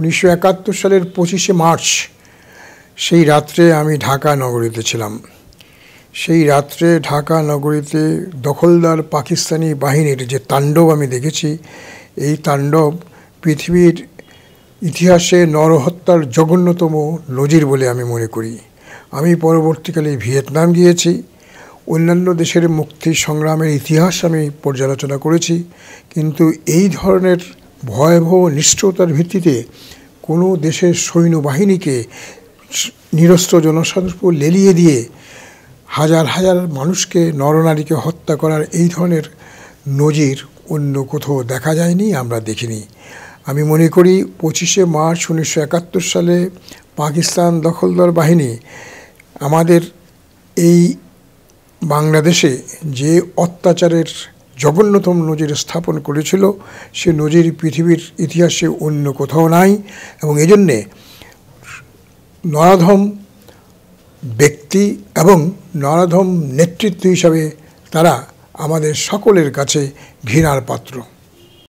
1971 সালের 25শে মার্চ সেই রাত্রে আমি ঢাকা নগরীতে ছিলাম। সেই রাত্রে ঢাকা নগরীতে দখলদার পাকিস্তানি বাহিনীর যে তাণ্ডব আমি দেখেছি, এই তাণ্ডব পৃথিবীর ইতিহাসে নরহত্যার জঘন্যতম নজির বলে আমি মনে করি। আমি পরবর্তীকালে ভিয়েতনাম গিয়েছি, অন্যান্য দেশের মুক্তি সংগ্রামের ইতিহাস আমি পর্যালোচনা করেছি, কিন্তু এই ধরনের ভয়াবহ নিষ্ঠুরতার ভিত্তিতে কোনো দেশের সৈন্যবাহিনীকে নিরস্ত্র জনসাধারণের উপর লেলিয়ে দিয়ে হাজার হাজার মানুষকে, নরনারীকে হত্যা করার এই ধরনের নজির অন্য কোথাও দেখা যায়নি, আমরা দেখিনি। আমি মনে করি 25শে মার্চ 1971 সালে পাকিস্তান দখলদার বাহিনী আমাদের এই বাংলাদেশে যে অত্যাচারের জঘন্যতম নজির স্থাপন করেছিল, সে নজির পৃথিবীর ইতিহাসে অন্য কোথাও নাই, এবং এজন্যে নরাধম ব্যক্তি এবং নরাধম নেতৃত্ব হিসাবে তারা আমাদের সকলের কাছে ঘৃণার পাত্র।